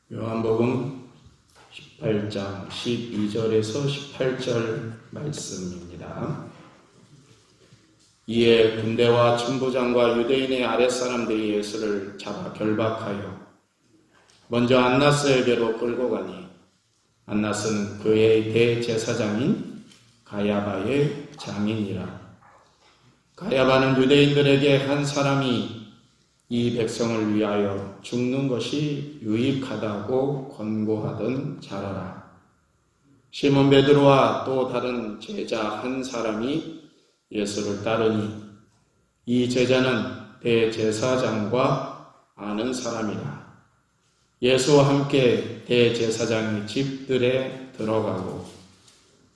요한복음 18장 12절에서 18절 말씀입니다. 이에 군대와 천부장과 유대인의 아랫사람들이 예수를 잡아 결박하여 먼저 안나스에게로 끌고 가니 안나스는 그의 대제사장인 가야바의 장인이라. 가야바는 유대인들에게 한 사람이 이 백성을 위하여 죽는 것이 유익하다고 권고하던 자라라. 시몬 베드로와 또 다른 제자 한 사람이 예수를 따르니 이 제자는 대제사장과 아는 사람이라. 예수와 함께 대제사장의 집들에 들어가고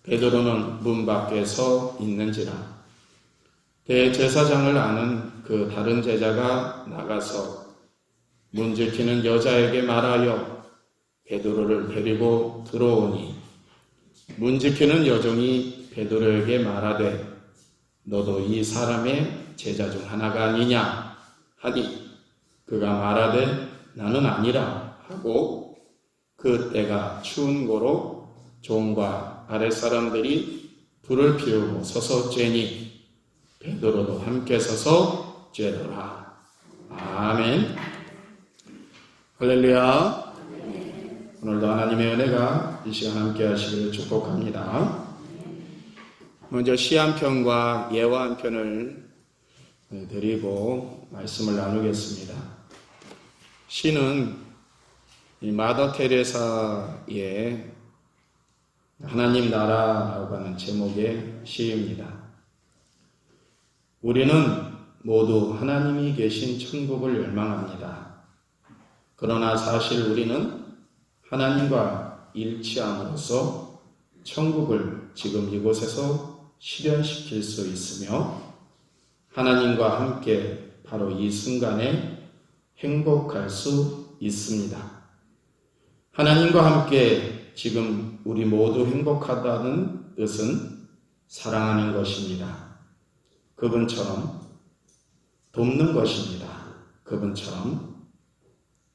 베드로는 문 밖에 서 있는지라. 대제사장을 아는 그 다른 제자가 나가서 문 지키는 여자에게 말하여 베드로를 데리고 들어오니 문 지키는 여종이 베드로에게 말하되 너도 이 사람의 제자 중 하나가 아니냐 하니 그가 말하되 나는 아니라 하고 그 때가 추운 고로 종과 아랫사람들이 불을 피우고 서서 쬐니 베드로도 함께 서서 쬐더라. 아멘. 할렐루야. 오늘도 하나님의 은혜가 이 시간 함께 하시기를 축복합니다. 먼저 시 한 편과 예화 한 편을 드리고 말씀을 나누겠습니다. 시는 마더 테레사의 하나님 나라라고 하는 제목의 시입니다. 우리는 모두 하나님이 계신 천국을 열망합니다. 그러나 사실 우리는 하나님과 일치함으로써 천국을 지금 이곳에서 실현시킬 수 있으며 하나님과 함께 바로 이 순간에 행복할 수 있습니다. 하나님과 함께 지금 우리 모두 행복하다는 뜻은 사랑하는 것입니다. 그분처럼 돕는 것입니다. 그분처럼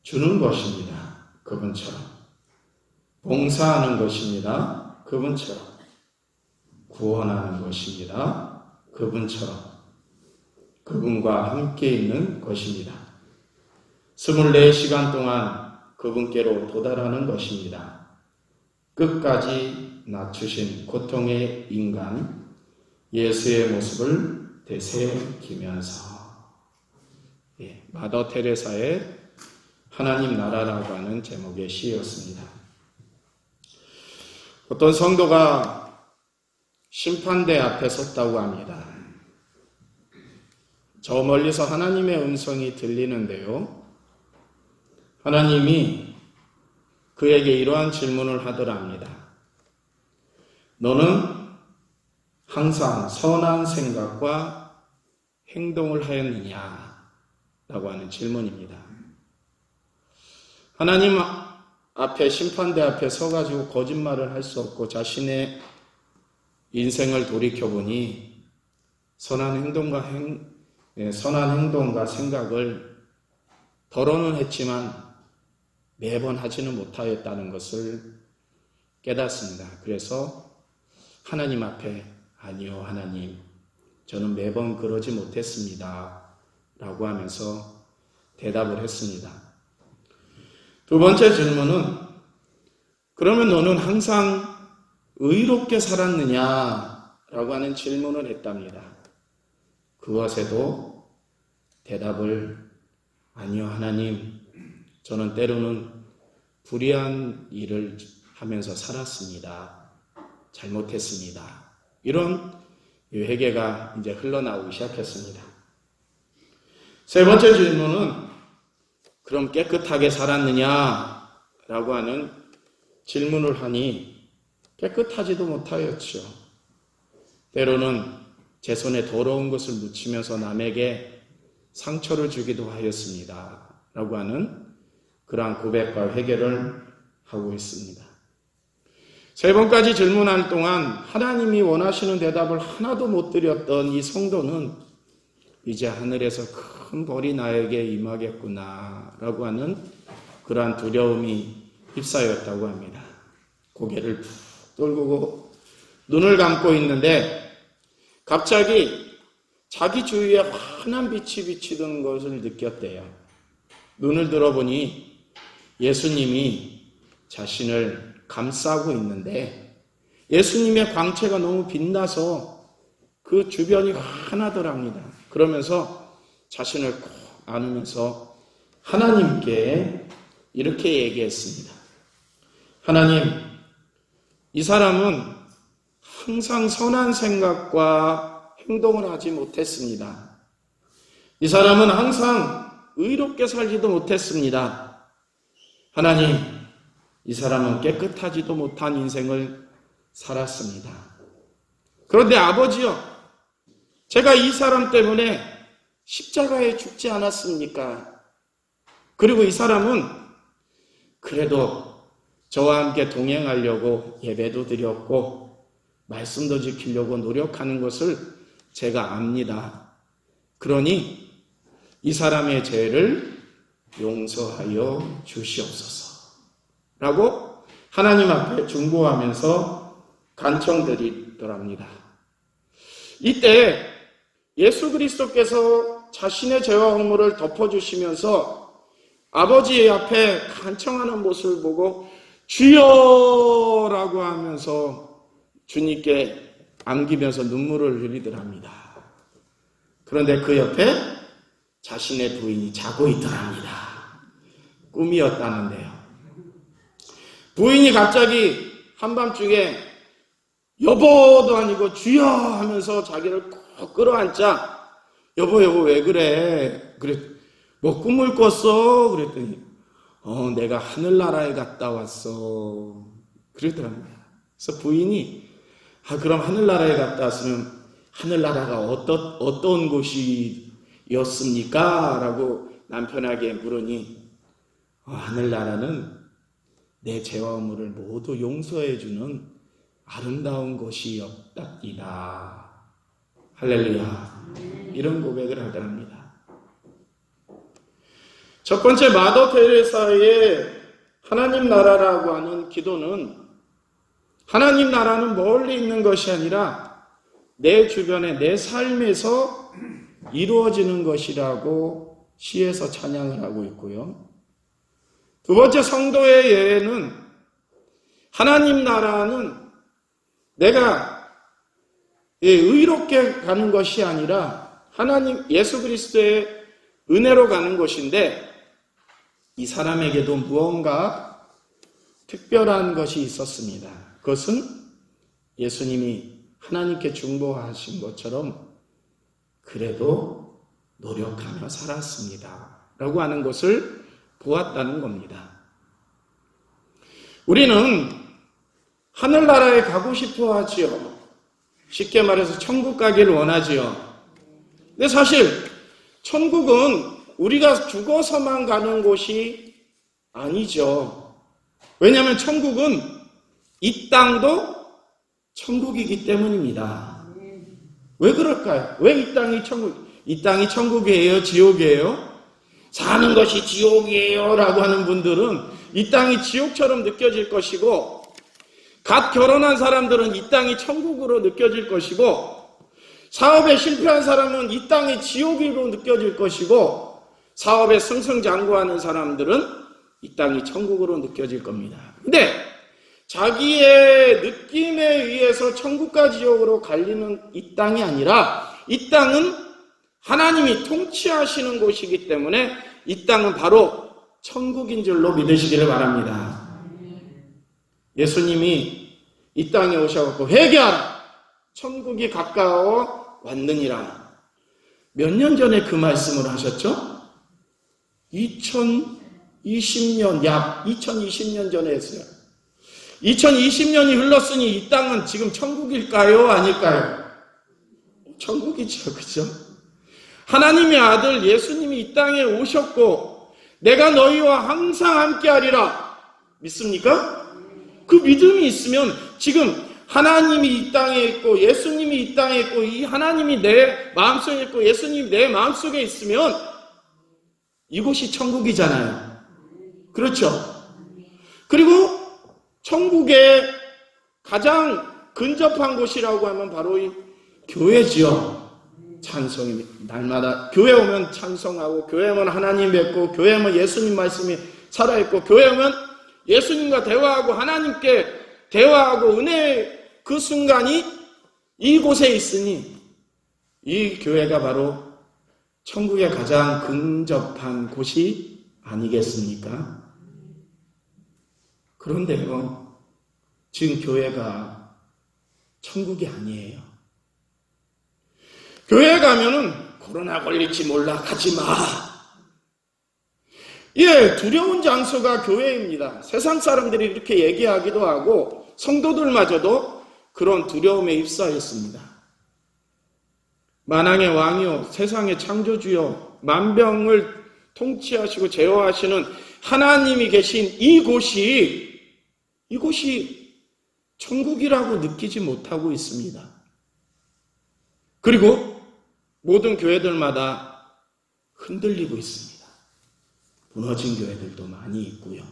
주는 것입니다. 그분처럼 봉사하는 것입니다. 그분처럼 구원하는 것입니다. 그분처럼 그분과 함께 있는 것입니다. 24시간 동안 그분께로 도달하는 것입니다. 끝까지 낮추신 고통의 인간 예수의 모습을 되새기면서 마더 테레사의 하나님 나라라고 하는 제목의 시였습니다. 어떤 성도가 심판대 앞에 섰다고 합니다. 저 멀리서 하나님의 음성이 들리는데요. 하나님이 그에게 이러한 질문을 하더랍니다. 너는 항상 선한 생각과 행동을 하였느냐? 라고 하는 질문입니다. 하나님 앞에 심판대 앞에 서가지고 거짓말을 할 수 없고 자신의 인생을 돌이켜보니 선한 행동과 생각을 덜어는 했지만 매번 하지는 못하였다는 것을 깨닫습니다. 그래서 하나님 앞에 아니요 하나님 저는 매번 그러지 못했습니다 라고 하면서 대답을 했습니다. 두 번째 질문은 그러면 너는 항상 의롭게 살았느냐 라고 하는 질문을 했답니다. 그것에도 대답을 아니요 하나님 저는 때로는 불의한 일을 하면서 살았습니다. 잘못했습니다. 이런 회개가 이제 흘러나오기 시작했습니다. 세 번째 질문은 그럼 깨끗하게 살았느냐? 라고 하는 질문을 하니 깨끗하지도 못하였죠. 때로는 제 손에 더러운 것을 묻히면서 남에게 상처를 주기도 하였습니다. 라고 하는 그러한 고백과 회개를 하고 있습니다. 세 번까지 질문할 동안 하나님이 원하시는 대답을 하나도 못 드렸던 이 성도는 이제 하늘에서 큰 벌이 나에게 임하겠구나 라고 하는 그러한 두려움이 입사였다고 합니다. 고개를 푹 돌고 눈을 감고 있는데 갑자기 자기 주위에 환한 빛이 비치던 것을 느꼈대요. 눈을 들어보니 예수님이 자신을 감싸고 있는데 예수님의 광채가 너무 빛나서 그 주변이 환하더랍니다. 그러면서 자신을 꼭 안으면서 하나님께 이렇게 얘기했습니다. 하나님, 이 사람은 항상 선한 생각과 행동을 하지 못했습니다. 이 사람은 항상 의롭게 살지도 못했습니다. 하나님, 이 사람은 깨끗하지도 못한 인생을 살았습니다. 그런데 아버지요, 제가 이 사람 때문에 십자가에 죽지 않았습니까? 그리고 이 사람은 그래도 저와 함께 동행하려고 예배도 드렸고 말씀도 지키려고 노력하는 것을 제가 압니다. 그러니 이 사람의 죄를 용서하여 주시옵소서 라고 하나님 앞에 중보하면서 간청드리더랍니다. 이때 예수 그리스도께서 자신의 죄와 허물을 덮어주시면서 아버지 앞에 간청하는 모습을 보고 주여라고 하면서 주님께 안기면서 눈물을 흘리더랍니다. 그런데 그 옆에 자신의 부인이 자고 있더랍니다. 꿈이었다는데요. 부인이 갑자기 한밤중에 여보도 아니고 주여 하면서 자기를 꼭 끌어안자 여보 왜 그래? 그래 뭐 꿈을 꿨어? 그랬더니 내가 하늘나라에 갔다 왔어. 그러더랍니다. 그래서 부인이 그럼 하늘나라에 갔다 왔으면 하늘나라가 어떤 곳이었습니까? 라고 남편에게 물으니 하늘나라는 내 죄와 허물을 모두 용서해주는 아름다운 곳이었답니다. 할렐루야. 이런 고백을 하더랍니다. 첫 번째 마더 테레사의 하나님 나라라고 하는 기도는 하나님 나라는 멀리 있는 것이 아니라 내 주변에 내 삶에서 이루어지는 것이라고 시에서 찬양을 하고 있고요. 두 번째 성도의 예는 하나님 나라는 내가 의롭게 가는 것이 아니라 하나님 예수 그리스도의 은혜로 가는 것인데 이 사람에게도 무언가 특별한 것이 있었습니다. 그것은 예수님이 하나님께 중보하신 것처럼 그래도 노력하며 살았습니다. 라고 하는 것을 보았다는 겁니다. 우리는 하늘나라에 가고 싶어 하지요. 쉽게 말해서 천국 가기를 원하지요. 근데 사실 천국은 우리가 죽어서만 가는 곳이 아니죠. 왜냐하면 천국은 이 땅도 천국이기 때문입니다. 왜 그럴까요? 왜 이 땅이 이 땅이 천국이에요? 지옥이에요? 사는 것이 지옥이에요 라고 하는 분들은 이 땅이 지옥처럼 느껴질 것이고 갓 결혼한 사람들은 이 땅이 천국으로 느껴질 것이고 사업에 실패한 사람은 이 땅이 지옥으로 느껴질 것이고 사업에 승승장구하는 사람들은 이 땅이 천국으로 느껴질 겁니다. 근데 자기의 느낌에 의해서 천국과 지옥으로 갈리는 이 땅이 아니라 이 땅은 하나님이 통치하시는 곳이기 때문에 이 땅은 바로 천국인 줄로 믿으시기를 바랍니다. 예수님이 이 땅에 오셔서 회개하라! 천국이 가까워 왔느니라. 몇 년 전에 그 말씀을 하셨죠? 2020년, 약 2020년 전에 했어요. 2020년이 흘렀으니 이 땅은 지금 천국일까요? 아닐까요? 천국이죠. 그죠? 하나님의 아들 예수님이 이 땅에 오셨고 내가 너희와 항상 함께하리라. 믿습니까? 그 믿음이 있으면 지금 하나님이 이 땅에 있고 예수님이 이 땅에 있고 이 하나님이 내 마음속에 있고 예수님이 내 마음속에 있으면 이곳이 천국이잖아요. 그렇죠? 그리고 천국의 가장 근접한 곳이라고 하면 바로 이 교회지요. 찬송입니다. 날마다 교회 오면 찬송하고, 교회 오면 하나님 뵙고, 교회 오면 예수님 말씀이 살아있고, 교회 오면 예수님과 대화하고 하나님께 대화하고 은혜의 그 순간이 이곳에 있으니 이 교회가 바로 천국에 가장 근접한 곳이 아니겠습니까? 그런데요, 지금 교회가 천국이 아니에요. 교회에 가면은 코로나 걸릴지 몰라 가지 마. 예, 두려운 장소가 교회입니다. 세상 사람들이 이렇게 얘기하기도 하고 성도들마저도 그런 두려움에 휩싸였습니다. 만왕의 왕이요, 세상의 창조주요, 만병을 통치하시고 제어하시는 하나님이 계신 이곳이 천국이라고 느끼지 못하고 있습니다. 그리고 모든 교회들마다 흔들리고 있습니다. 무너진 교회들도 많이 있고요.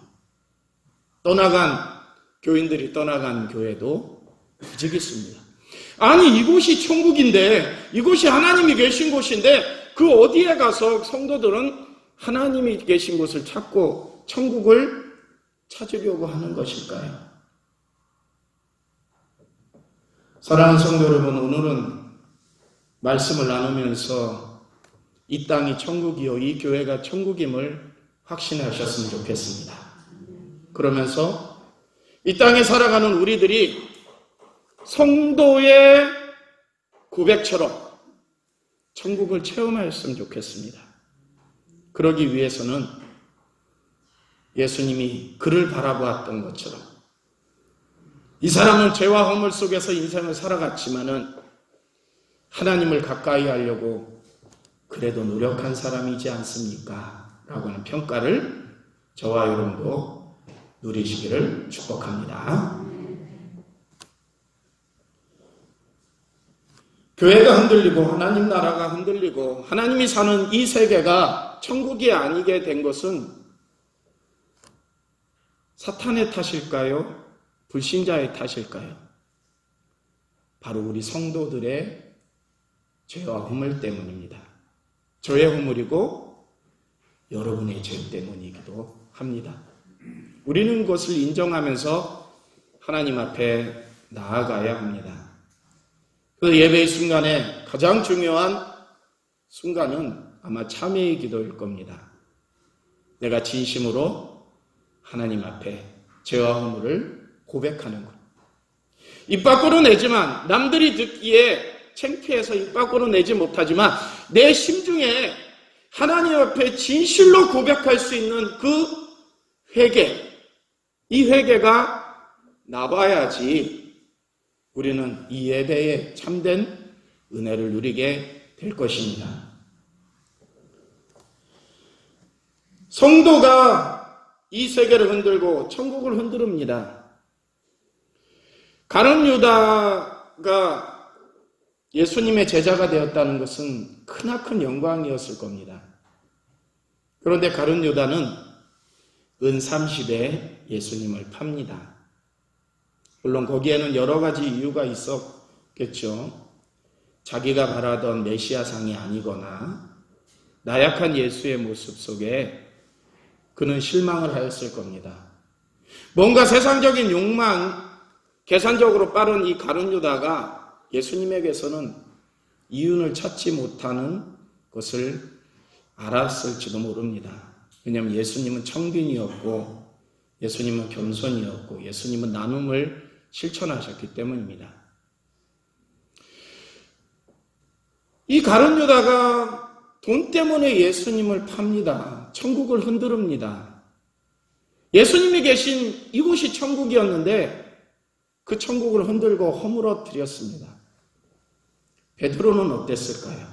교인들이 떠나간 교회도 무지 있습니다. 아니, 이곳이 천국인데, 이곳이 하나님이 계신 곳인데, 그 어디에 가서 성도들은 하나님이 계신 곳을 찾고 천국을 찾으려고 하는 것일까요? 사랑하는 성도 여러분, 오늘은 말씀을 나누면서 이 땅이 천국이요, 이 교회가 천국임을 확신하셨으면 좋겠습니다. 그러면서 이 땅에 살아가는 우리들이 성도의 고백처럼 천국을 체험하였으면 좋겠습니다. 그러기 위해서는 예수님이 그를 바라보았던 것처럼 이 사람은 죄와 허물 속에서 인생을 살아갔지만은 하나님을 가까이 하려고 그래도 노력한 사람이지 않습니까? 라고 하는 평가를 저와 여러분도 누리시기를 축복합니다. 교회가 흔들리고 하나님 나라가 흔들리고 하나님이 사는 이 세계가 천국이 아니게 된 것은 사탄의 탓일까요? 불신자의 탓일까요? 바로 우리 성도들의 죄와 허물 때문입니다. 저의 허물이고 여러분의 죄 때문이기도 합니다. 우리는 그것을 인정하면서 하나님 앞에 나아가야 합니다. 그 예배의 순간에 가장 중요한 순간은 아마 참회의 기도일 겁니다. 내가 진심으로 하나님 앞에 죄와 허물을 고백하는 것. 입 밖으로 내지만, 남들이 듣기에 창피해서 입 밖으로 내지 못하지만 내 심중에 하나님 앞에 진실로 고백할 수 있는 그 회개, 이 회개가 나봐야지 우리는 이 예배에 참된 은혜를 누리게 될 것입니다. 성도가 이 세계를 흔들고 천국을 흔들읍니다. 가룟 유다가 예수님의 제자가 되었다는 것은 크나큰 영광이었을 겁니다. 그런데 가룟 유다는 은 30에 예수님을 팝니다. 물론 거기에는 여러 가지 이유가 있었겠죠. 자기가 바라던 메시아상이 아니거나 나약한 예수의 모습 속에 그는 실망을 하였을 겁니다. 뭔가 세상적인 욕망, 계산적으로 빠른 이 가룟 유다가 예수님에게서는 이윤을 찾지 못하는 것을 알았을지도 모릅니다. 왜냐하면 예수님은 청빈이었고 예수님은 겸손이었고 예수님은 나눔을 실천하셨기 때문입니다. 이 가룟 유다가 돈 때문에 예수님을 팝니다. 천국을 흔들읍니다. 예수님이 계신 이곳이 천국이었는데 그 천국을 흔들고 허물어뜨렸습니다. 베드로는 어땠을까요?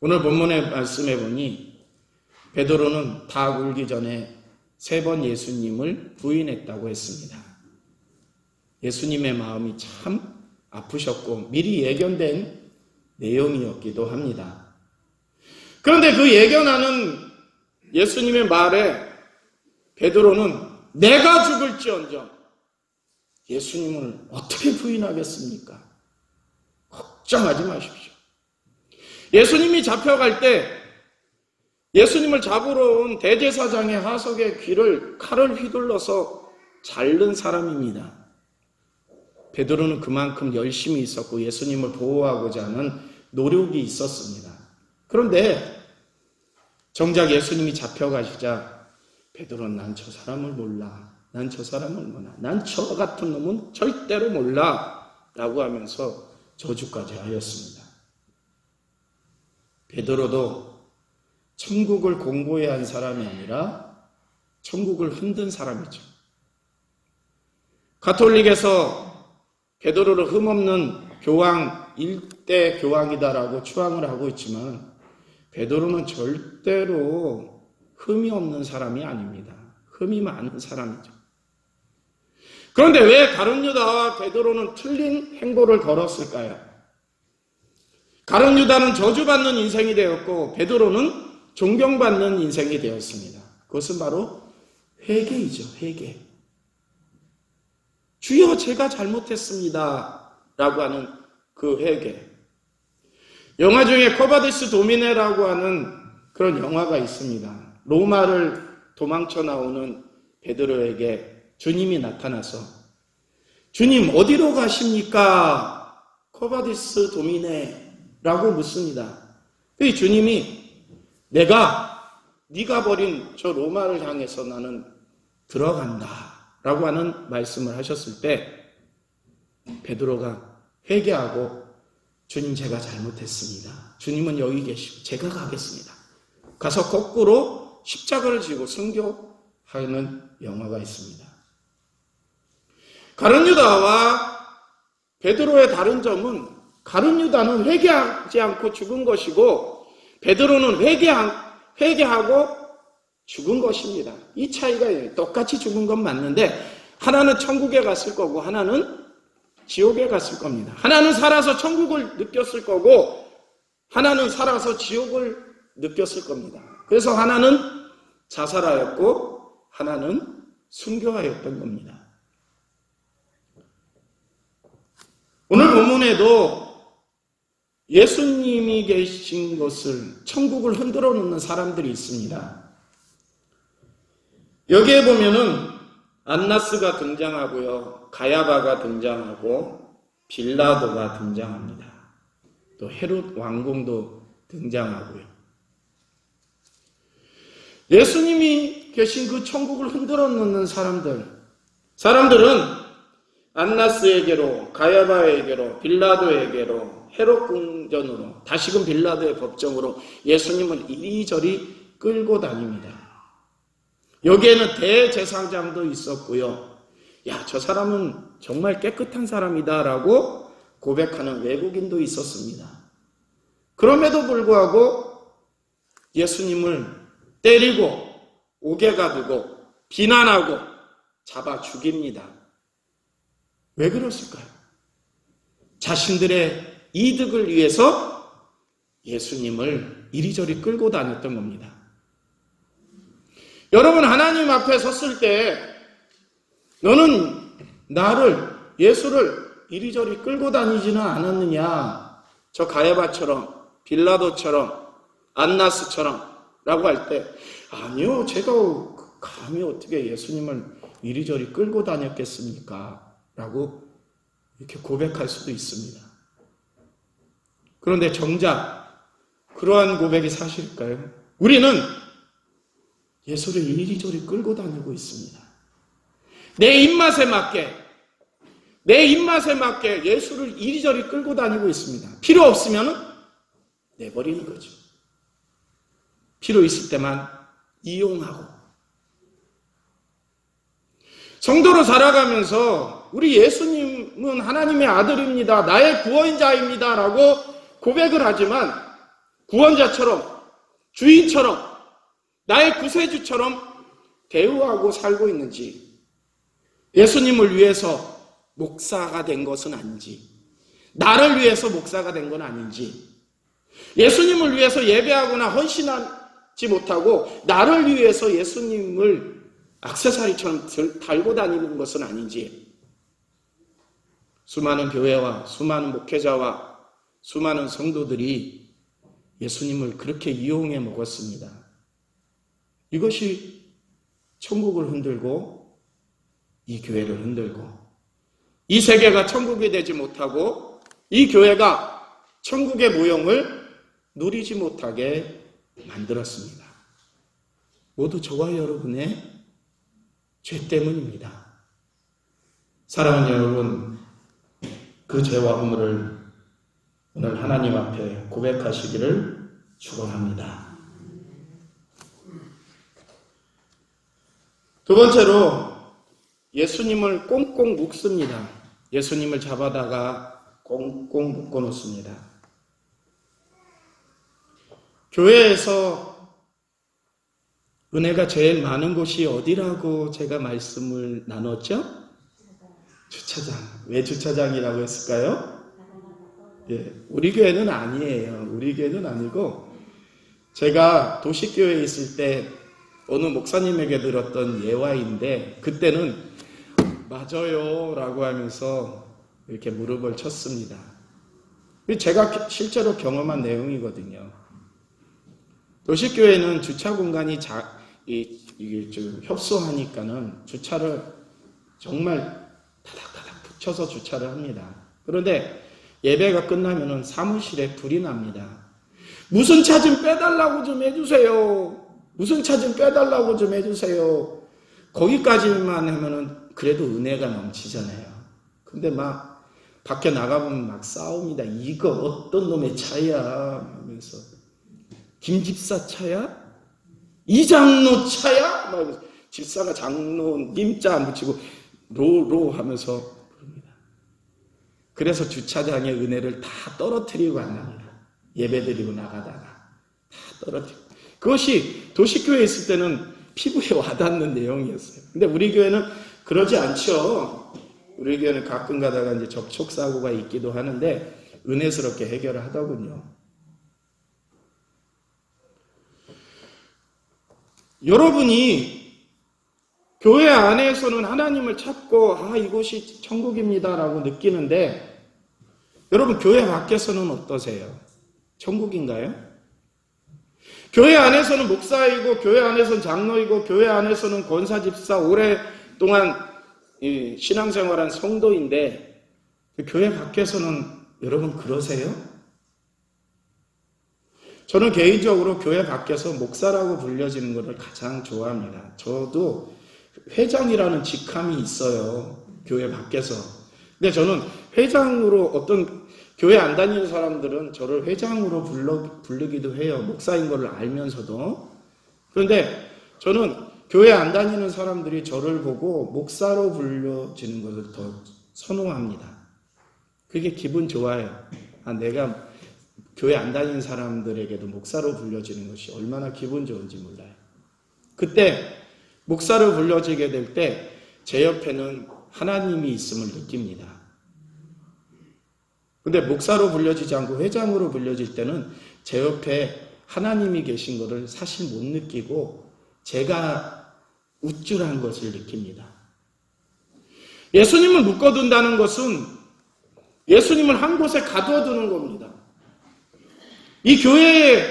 오늘 본문의 말씀해 보니 베드로는 다 울기 전에 3번 예수님을 부인했다고 했습니다. 예수님의 마음이 참 아프셨고 미리 예견된 내용이었기도 합니다. 그런데 그 예견하는 예수님의 말에 베드로는 내가 죽을지언정 예수님을 어떻게 부인하겠습니까? 걱정하지 마십시오. 예수님이 잡혀갈 때 예수님을 잡으러 온 대제사장의 하석의 귀를 칼을 휘둘러서 자른 사람입니다. 베드로는 그만큼 열심히 있었고 예수님을 보호하고자 하는 노력이 있었습니다. 그런데 정작 예수님이 잡혀가시자 베드로는 난 저 사람을 몰라. 난 저 사람을 몰라. 난 저 같은 놈은 절대로 몰라. 라고 하면서 저주까지 하였습니다. 베드로도 천국을 공고히 한 사람이 아니라 천국을 흔든 사람이죠. 가톨릭에서 베드로를 흠없는 교황, 일대 교황이다라고 추앙을 하고 있지만 베드로는 절대로 흠이 없는 사람이 아닙니다. 흠이 많은 사람이죠. 그런데 왜 가룟 유다와 베드로는 틀린 행보를 걸었을까요? 가룟 유다는 저주받는 인생이 되었고 베드로는 존경받는 인생이 되었습니다. 그것은 바로 회개이죠. 회개. 주여 제가 잘못했습니다 라고 하는 그 회개. 영화 중에 코바디스 도미네라고 하는 그런 영화가 있습니다. 로마를 도망쳐 나오는 베드로에게 주님이 나타나서 주님 어디로 가십니까? 코바디스 도미네라고 묻습니다. 그 주님이 네가 버린 저 로마를 향해서 나는 들어간다 라고 하는 말씀을 하셨을 때 베드로가 회개하고 주님 제가 잘못했습니다. 주님은 여기 계시고 제가 가겠습니다. 가서 거꾸로 십자가를 지고 순교하는 영화가 있습니다. 가룟 유다와 베드로의 다른 점은 가룟 유다는 회개하지 않고 죽은 것이고 베드로는 회개하고 죽은 것입니다. 이 차이가 똑같이 죽은 건 맞는데 하나는 천국에 갔을 거고 하나는 지옥에 갔을 겁니다. 하나는 살아서 천국을 느꼈을 거고 하나는 살아서 지옥을 느꼈을 겁니다. 그래서 하나는 자살하였고 하나는 순교하였던 겁니다. 오늘 본문에도 예수님이 계신 것을 천국을 흔들어 놓는 사람들이 있습니다. 여기에 보면은 안나스가 등장하고요. 가야바가 등장하고 빌라도가 등장합니다. 또 헤롯 왕궁도 등장하고요. 예수님이 계신 그 천국을 흔들어 놓는 사람들은 안나스에게로, 가야바에게로, 빌라도에게로, 헤롯 궁전으로, 다시금 빌라도의 법정으로 예수님을 이리저리 끌고 다닙니다. 여기에는 대제사장도 있었고요. 야, 저 사람은 정말 깨끗한 사람이다라고 고백하는 외국인도 있었습니다. 그럼에도 불구하고 예수님을 때리고 옥에 가두고 비난하고 잡아 죽입니다. 왜 그랬을까요? 자신들의 이득을 위해서 예수님을 이리저리 끌고 다녔던 겁니다. 여러분, 하나님 앞에 섰을 때 너는 예수를 이리저리 끌고 다니지는 않았느냐? 저 가야바처럼, 빌라도처럼, 안나스처럼 라고 할 때 아니요, 제가 감히 어떻게 예수님을 이리저리 끌고 다녔겠습니까? 라고 이렇게 고백할 수도 있습니다. 그런데 정작 그러한 고백이 사실일까요? 우리는 예수를 이리저리 끌고 다니고 있습니다. 내 입맛에 맞게 예수를 이리저리 끌고 다니고 있습니다. 필요 없으면 내버리는 거죠. 필요 있을 때만 이용하고. 성도로 살아가면서 우리 예수님은 하나님의 아들입니다. 나의 구원자입니다. 라고 고백을 하지만 구원자처럼, 주인처럼, 나의 구세주처럼 대우하고 살고 있는지, 예수님을 위해서 목사가 된 것은 아닌지, 나를 위해서 목사가 된 건 아닌지, 예수님을 위해서 예배하거나 헌신하지 못하고 나를 위해서 예수님을 액세서리처럼 달고 다니는 것은 아닌지, 수많은 교회와 수많은 목회자와 수많은 성도들이 예수님을 그렇게 이용해 먹었습니다. 이것이 천국을 흔들고 이 교회를 흔들고 이 세계가 천국이 되지 못하고 이 교회가 천국의 모형을 누리지 못하게 만들었습니다. 모두 저와 여러분의 죄 때문입니다. 사랑하는 여러분, 그 죄와 허물을 오늘 하나님 앞에 고백하시기를 축원합니다. 두 번째로 예수님을 꽁꽁 묶습니다. 예수님을 잡아다가 꽁꽁 묶어 놓습니다. 교회에서 은혜가 제일 많은 곳이 어디라고 제가 말씀을 나눴죠? 주차장. 왜 주차장이라고 했을까요? 예, 우리 교회는 아니에요. 우리 교회는 아니고, 제가 도시교회에 있을 때 어느 목사님에게 들었던 예화인데, 그때는 맞아요 라고 하면서 이렇게 무릎을 쳤습니다. 제가 실제로 경험한 내용이거든요. 도시교회는 주차 공간이 이게 좀 협소하니까는 주차를 정말 타닥타닥 붙여서 주차를 합니다. 그런데 예배가 끝나면은 사무실에 불이 납니다. 무슨 차 좀 빼달라고 좀 해주세요. 무슨 차 좀 빼달라고 좀 해주세요. 거기까지만 하면은 그래도 은혜가 넘치잖아요. 근데 막 밖에 나가보면 막 싸웁니다. 이거 어떤 놈의 차야? 하면서 김 집사 차야? 이장로 차야? 막 집사가 장로 님자 안 붙이고 로로 하면서 부릅니다. 그래서 주차장의 은혜를 다 떨어뜨리고 안 합니다. 예배드리고 나가다가 다 떨어뜨리고. 그것이 도시교회에 있을 때는 피부에 와닿는 내용이었어요. 근데 우리 교회는 그러지 않죠. 우리 교회는 가끔 가다가 이제 접촉사고가 있기도 하는데 은혜스럽게 해결을 하더군요. 여러분이 교회 안에서는 하나님을 찾고 이곳이 천국입니다라고 느끼는데, 여러분 교회 밖에서는 어떠세요? 천국인가요? 교회 안에서는 목사이고 교회 안에서는 장로이고 교회 안에서는 권사집사 오랫동안 신앙생활한 성도인데, 교회 밖에서는 여러분 그러세요? 저는 개인적으로 교회 밖에서 목사라고 불려지는 것을 가장 좋아합니다. 저도 회장이라는 직함이 있어요. 교회 밖에서. 근데 저는 회장으로, 어떤 교회 안 다니는 사람들은 저를 회장으로 부르기도 해요. 목사인 걸 알면서도. 그런데 저는 교회 안 다니는 사람들이 저를 보고 목사로 불려지는 것을 더 선호합니다. 그게 기분 좋아요. 내가 교회 안 다니는 사람들에게도 목사로 불려지는 것이 얼마나 기분 좋은지 몰라요. 그때 목사로 불려지게 될 때 제 옆에는 하나님이 있음을 느낍니다. 근데 목사로 불려지지 않고 회장으로 불려질 때는 제 옆에 하나님이 계신 것을 사실 못 느끼고 제가 우쭐한 것을 느낍니다. 예수님을 묶어둔다는 것은 예수님을 한 곳에 가둬두는 겁니다. 이 교회에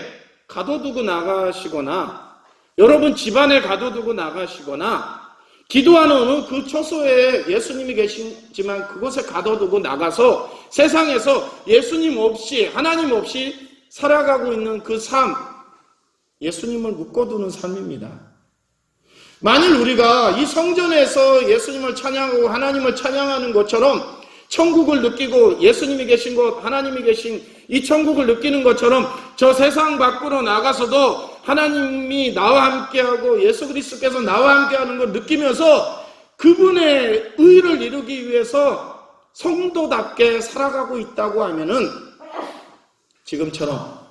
가둬두고 나가시거나 여러분 집안에 가둬두고 나가시거나 기도하는 어느 그 처소에 예수님이 계시지만 그곳에 가둬두고 나가서 세상에서 예수님 없이 하나님 없이 살아가고 있는 그 삶, 예수님을 묶어두는 삶입니다. 만일 우리가 이 성전에서 예수님을 찬양하고 하나님을 찬양하는 것처럼 천국을 느끼고 예수님이 계신 곳, 하나님이 계신 이 천국을 느끼는 것처럼 저 세상 밖으로 나가서도 하나님이 나와 함께하고 예수 그리스도께서 나와 함께하는 걸 느끼면서 그분의 의를 이루기 위해서 성도답게 살아가고 있다고 하면은 지금처럼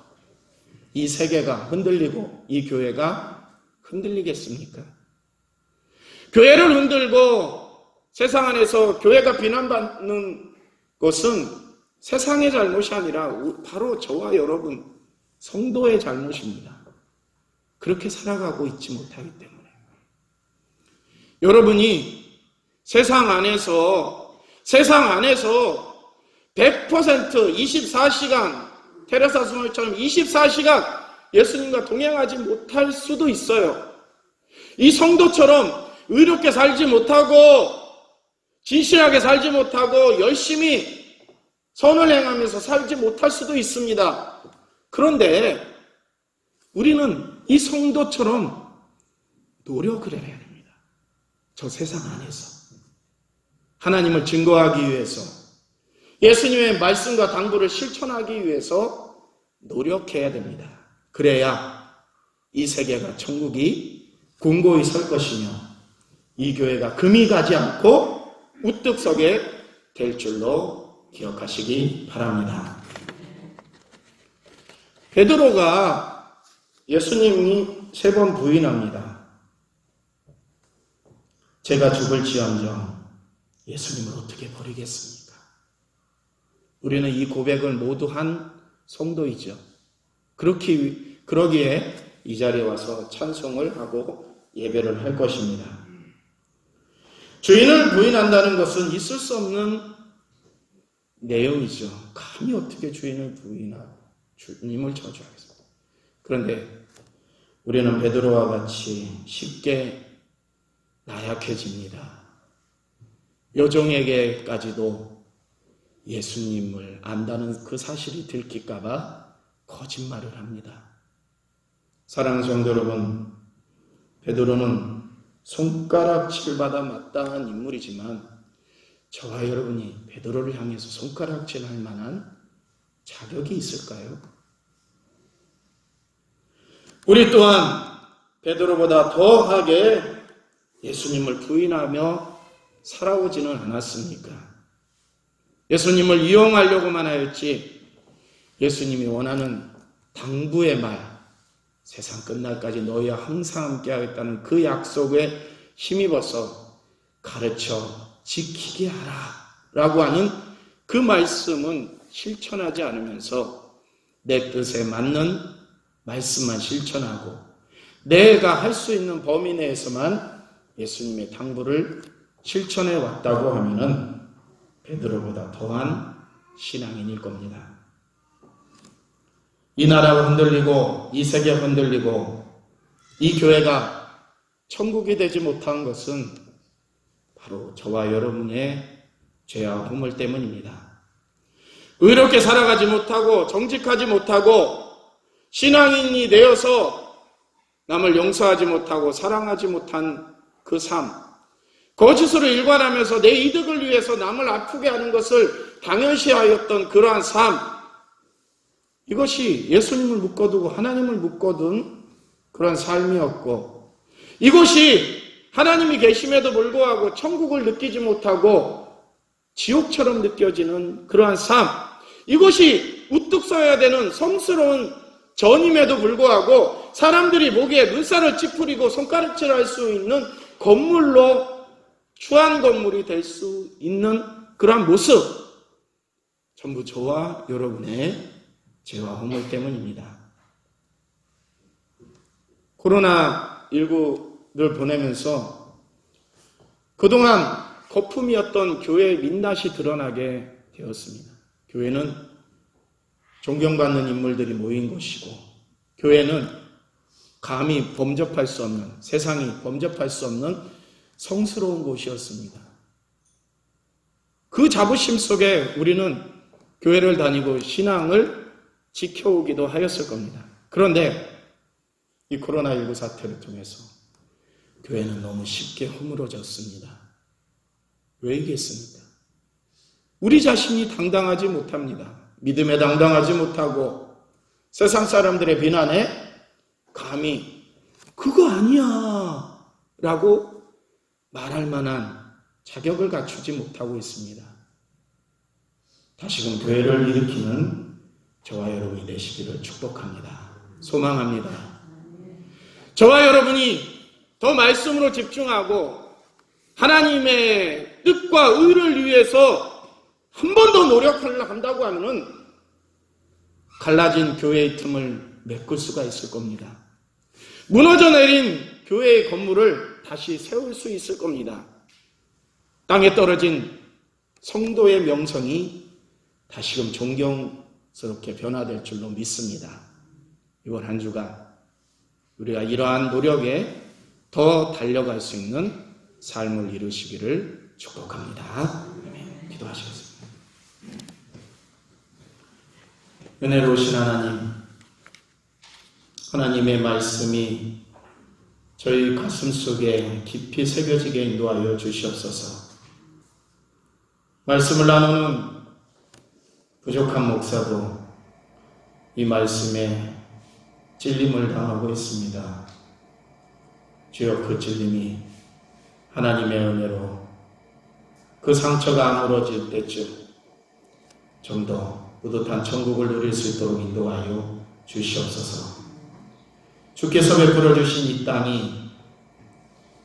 이 세계가 흔들리고 이 교회가 흔들리겠습니까? 교회를 흔들고 세상 안에서 교회가 비난받는 것은 세상의 잘못이 아니라 바로 저와 여러분 성도의 잘못입니다. 그렇게 살아가고 있지 못하기 때문에. 여러분이 세상 안에서 100% 24시간 테레사 스몰처럼 24시간 예수님과 동행하지 못할 수도 있어요. 이 성도처럼 의롭게 살지 못하고 진실하게 살지 못하고 열심히 선을 행하면서 살지 못할 수도 있습니다. 그런데 우리는 이 성도처럼 노력을 해야 됩니다. 저 세상 안에서 하나님을 증거하기 위해서, 예수님의 말씀과 당부를 실천하기 위해서 노력해야 됩니다. 그래야 이 세계가, 천국이 공고히 설 것이며 이 교회가 금이 가지 않고 우뚝 서게 될 줄로 기억하시기 바랍니다. 베드로가 예수님이 3번 부인합니다. 제가 죽을지언정 예수님을 어떻게 버리겠습니까? 우리는 이 고백을 모두 한 성도이죠. 그러기에 이 자리에 와서 찬송을 하고 예배를 할 것입니다. 주인을 부인한다는 것은 있을 수 없는 내용이죠. 감히 어떻게 주인을 부인하고 주님을 저주하겠습니까? 그런데 우리는 베드로와 같이 쉽게 나약해집니다. 여종에게까지도 예수님을 안다는 그 사실이 들킬까봐 거짓말을 합니다. 사랑하는 성도 여러분, 베드로는 손가락질받아 마땅한 인물이지만 저와 여러분이 베드로를 향해서 손가락질할 만한 자격이 있을까요? 우리 또한 베드로보다 더하게 예수님을 부인하며 살아오지는 않았습니까? 예수님을 이용하려고만 하였지 예수님이 원하는 당부의 말, 세상 끝날까지 너희와 항상 함께 하겠다는 그 약속에 힘입어서 가르쳐 지키게 하라 라고 하는 그 말씀은 실천하지 않으면서 내 뜻에 맞는 말씀만 실천하고 내가 할 수 있는 범위 내에서만 예수님의 당부를 실천해 왔다고 하면은 베드로보다 더한 신앙인일 겁니다. 이 나라가 흔들리고 이 세계가 흔들리고 이 교회가 천국이 되지 못한 것은 바로 저와 여러분의 죄와 허물 때문입니다. 의롭게 살아가지 못하고 정직하지 못하고 신앙인이 되어서 남을 용서하지 못하고 사랑하지 못한 그 삶, 거짓으로 일관하면서 내 이득을 위해서 남을 아프게 하는 것을 당연시하였던 그러한 삶, 이것이 예수님을 묶어두고 하나님을 묶어둔 그러한 삶이었고, 이것이 하나님이 계심에도 불구하고 천국을 느끼지 못하고 지옥처럼 느껴지는 그러한 삶, 이것이 우뚝 서야 되는 성스러운 전임에도 불구하고 사람들이 보기에 눈살을 찌푸리고 손가락질할 수 있는 건물로 추한 건물이 될 수 있는 그러한 모습, 전부 저와 여러분의 죄와 허물 때문입니다. 코로나19를 보내면서 그동안 거품이었던 교회의 민낯이 드러나게 되었습니다. 교회는 존경받는 인물들이 모인 곳이고, 교회는 감히 범접할 수 없는, 세상이 범접할 수 없는 성스러운 곳이었습니다. 그 자부심 속에 우리는 교회를 다니고 신앙을 지켜오기도 하였을 겁니다. 그런데 이 코로나19 사태를 통해서 교회는 너무 쉽게 허물어졌습니다. 왜이겠습니까? 우리 자신이 당당하지 못합니다. 믿음에 당당하지 못하고 세상 사람들의 비난에 감히 그거 아니야 라고 말할 만한 자격을 갖추지 못하고 있습니다. 다시금 교회를 일으키는 저와 여러분이 되시기를 축복합니다. 소망합니다. 저와 여러분이 더 말씀으로 집중하고 하나님의 뜻과 의를 위해서 한 번 더 노력하려고 한다고 하면은 갈라진 교회의 틈을 메꿀 수가 있을 겁니다. 무너져 내린 교회의 건물을 다시 세울 수 있을 겁니다. 땅에 떨어진 성도의 명성이 다시금 존경스럽게 변화될 줄로 믿습니다. 이번 한 주가 우리가 이러한 노력에 더 달려갈 수 있는 삶을 이루시기를 축복합니다. 아멘. 기도하시겠습니다. 은혜로우신 하나님, 하나님의 말씀이 저희 가슴 속에 깊이 새겨지게 인도하여 주시옵소서. 말씀을 나누는 부족한 목사도 이 말씀에 찔림을 당하고 있습니다. 주여, 그 찔림이 하나님의 은혜로 그 상처가 아물어질 때쯤 좀 더 뿌듯한 천국을 누릴 수 있도록 인도하여 주시옵소서. 주께서 베풀어 주신 이 땅이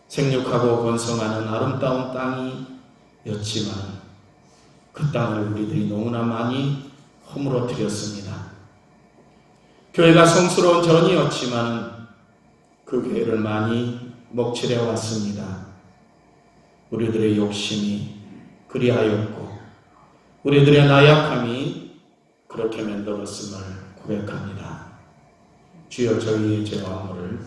생육하고 번성하는 아름다운 땅이었지만 그 땅을 우리들이 너무나 많이 허물어뜨렸습니다. 교회가 성스러운 전이었지만 그 교회를 많이 먹칠해 왔습니다. 우리들의 욕심이 그리하였고 우리들의 나약함이 그렇게 만들었음을 고백합니다. 주여, 저희의 죄와물을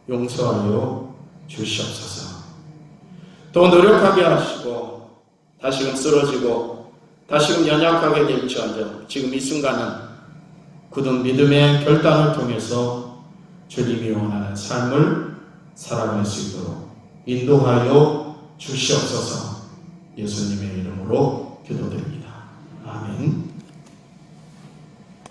용서하여 주시옵소서. 더 노력하게 하시고 다시금 쓰러지고 다시금 연약하게 될지언정 지금 이 순간은 굳은 믿음의 결단을 통해서 주님이 원하는 삶을 살아갈 수 있도록 인도하여 주시옵소서. 예수님의 이름으로 기도드립니다. 아멘.